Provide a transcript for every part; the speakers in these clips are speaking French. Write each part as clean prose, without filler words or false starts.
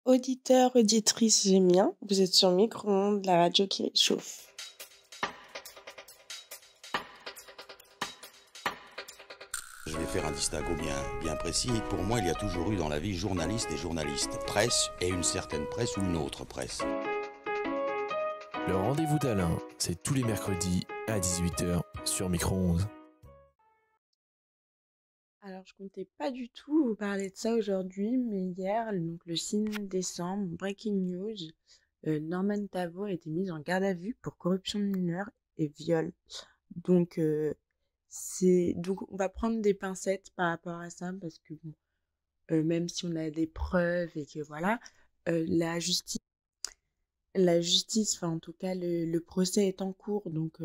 Auditeurs, auditrices, j'aime bien. Vous êtes sur Micro-ondes, la radio qui réchauffe. Je vais faire un distinguo bien précis. Pour moi, il y a toujours eu dans la vie journaliste et journaliste, presse et une certaine presse ou une autre presse. Le rendez-vous d'Alain, c'est tous les mercredis à 18h sur Micro-ondes. Alors, je comptais pas du tout vous parler de ça aujourd'hui, mais hier, donc le 6 décembre, breaking news, Norman Tavo a été mis en garde à vue pour corruption de mineurs et viol. Donc, on va prendre des pincettes par rapport à ça, parce que bon, même si on a des preuves et que voilà, la justice, enfin en tout cas le procès est en cours, donc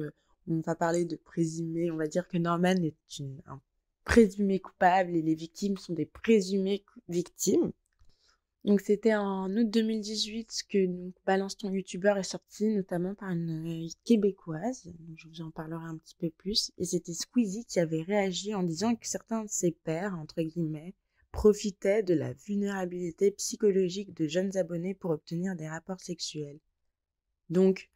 on va parler de présumé, on va dire que Norman est un présumé coupable et les victimes sont des présumées victimes. Donc c'était en août 2018 que donc, Balance ton youtubeur est sorti, notamment par une québécoise, donc je vous en parlerai un petit peu plus, et c'était Squeezie qui avait réagi en disant que certains de ses pairs, entre guillemets, profitaient de la vulnérabilité psychologique de jeunes abonnés pour obtenir des rapports sexuels. Donc,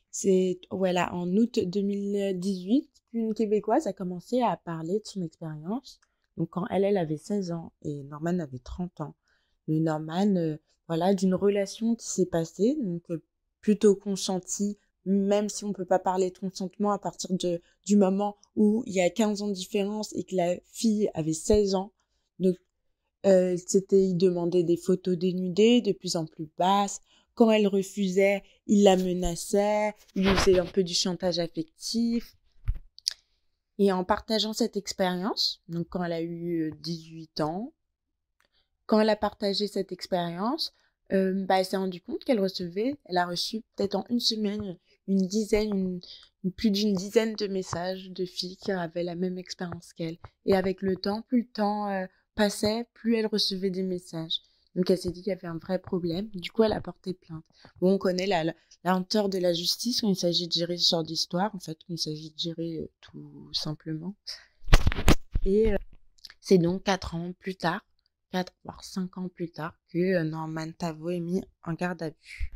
c'est voilà, en août 2018 qu'une Québécoise a commencé à parler de son expérience. Donc, quand elle avait 16 ans et Norman avait 30 ans. Le Norman, voilà, d'une relation qui s'est passée, donc plutôt consentie, même si on peut pas parler de consentement à partir du moment où il y a 15 ans de différence et que la fille avait 16 ans. Donc, il demandait des photos dénudées de plus en plus basses. Quand elle refusait, il la menaçait, il lui faisait un peu du chantage affectif. Et en partageant cette expérience, donc quand elle a eu 18 ans, quand elle a partagé cette expérience, elle s'est rendue compte elle a reçu peut-être en une semaine plus d'une dizaine de messages de filles qui avaient la même expérience qu'elle. Et avec le temps, plus le temps passait, plus elle recevait des messages. Donc elle s'est dit qu'il y avait un vrai problème. Du coup, elle a porté plainte. Bon, on connaît la lenteur de la justice quand il s'agit de gérer ce genre d'histoire. En fait, il s'agit de gérer tout simplement. Et c'est donc 4 voire 5 ans plus tard, que Norman Tavo est mis en garde à vue.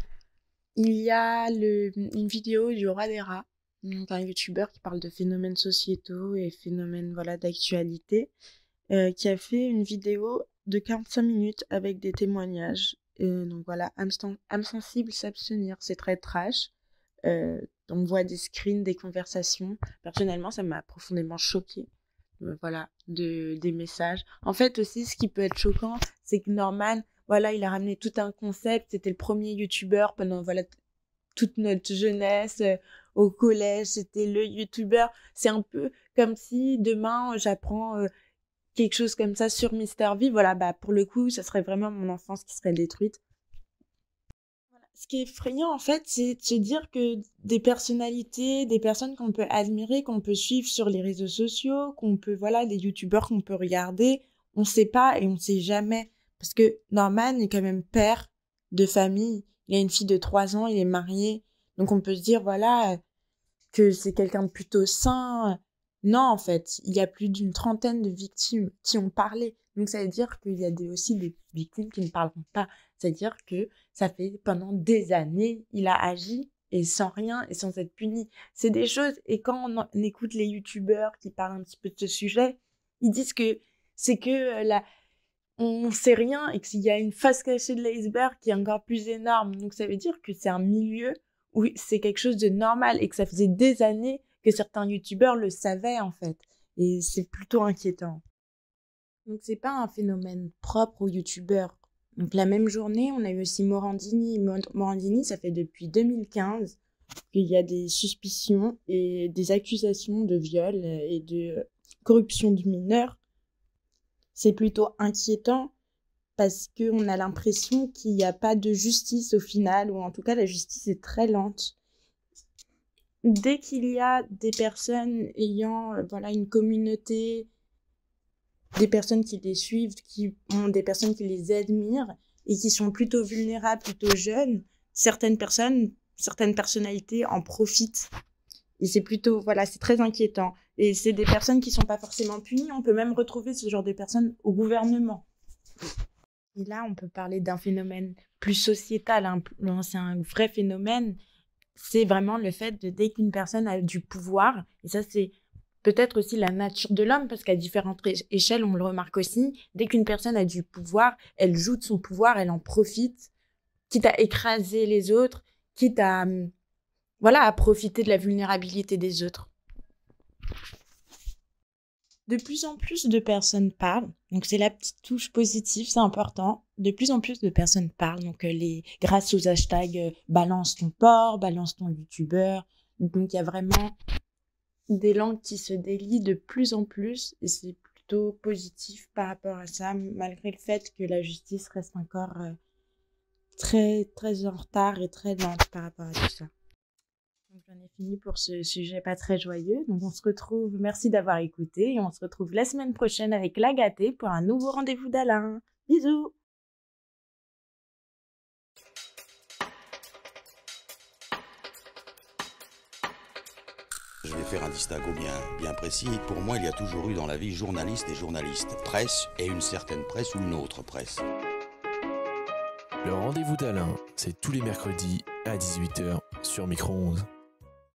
Il y a une vidéo du Roi des Rats, donc un youtubeur qui parle de phénomènes sociétaux et phénomènes d'actualité, qui a fait une vidéo de 45 minutes avec des témoignages. Donc voilà, âme sensible, s'abstenir, c'est très trash. On voit des screens, des conversations. Personnellement, ça m'a profondément choquée. Voilà, des messages. En fait aussi, ce qui peut être choquant, c'est que Norman, voilà, il a ramené tout un concept. C'était le premier youtubeur pendant, voilà, toute notre jeunesse, au collège. C'était le youtubeur. C'est un peu comme si demain, j'apprends quelque chose comme ça sur Mister V. Voilà, pour le coup, ça serait vraiment mon enfance qui serait détruite. Ce qui est effrayant, en fait, c'est de se dire que des personnalités, des personnes qu'on peut admirer, qu'on peut suivre sur les réseaux sociaux, voilà, des youtubeurs qu'on peut regarder, on sait pas et on sait jamais. Parce que Norman est quand même père de famille. Il a une fille de 3 ans, il est marié. Donc on peut se dire, voilà, que c'est quelqu'un de plutôt sain. Non, en fait, il y a plus d'une trentaine de victimes qui ont parlé. Donc ça veut dire qu'il y a aussi des victimes qui ne parleront pas. C'est-à-dire que ça fait pendant des années, il a agi et sans rien et sans être puni. C'est des choses, et quand on écoute les youtubeurs qui parlent un petit peu de ce sujet, ils disent que c'est que on sait rien et qu'il y a une face cachée de l'iceberg qui est encore plus énorme. Donc ça veut dire que c'est un milieu où c'est quelque chose de normal et que ça faisait des années que certains youtubeurs le savaient en fait. Et c'est plutôt inquiétant. Donc c'est pas un phénomène propre aux youtubeurs. Donc la même journée, on a eu aussi Morandini. Morandini, ça fait depuis 2015 qu'il y a des suspicions et des accusations de viol et de corruption du mineur. C'est plutôt inquiétant parce qu'on a l'impression qu'il n'y a pas de justice au final, ou en tout cas la justice est très lente. Dès qu'il y a des personnes ayant voilà, une communauté, des personnes qui les suivent, des personnes qui les admirent et qui sont plutôt vulnérables, plutôt jeunes, certaines personnalités en profitent. Et c'est plutôt, voilà, c'est très inquiétant. Et c'est des personnes qui sont pas forcément punies. On peut même retrouver ce genre de personnes au gouvernement. Et là, on peut parler d'un phénomène plus sociétal, hein. C'est un vrai phénomène. C'est vraiment le fait de dès qu'une personne a du pouvoir, et ça c'est peut-être aussi la nature de l'homme, parce qu'à différentes échelles, on le remarque aussi, dès qu'une personne a du pouvoir, elle joue de son pouvoir, elle en profite, quitte à écraser les autres, quitte à, à profiter de la vulnérabilité des autres. De plus en plus de personnes parlent, donc c'est la petite touche positive, c'est important. De plus en plus de personnes parlent, donc grâce aux hashtags balance ton porc, balance ton youtubeur. Donc il y a vraiment des langues qui se délient de plus en plus et c'est plutôt positif par rapport à ça, malgré le fait que la justice reste encore très, très en retard et très lente par rapport à tout ça. Donc, j'en ai fini pour ce sujet pas très joyeux. Donc, on se retrouve, merci d'avoir écouté et on se retrouve la semaine prochaine avec La Gâtée pour un nouveau rendez-vous d'Alain. Bisous! Je vais faire un distinguo bien précis. Pour moi, il y a toujours eu dans la vie journaliste et journalistes, presse et une certaine presse ou une autre presse. Le rendez-vous d'Alain, c'est tous les mercredis à 18h sur Micro-11.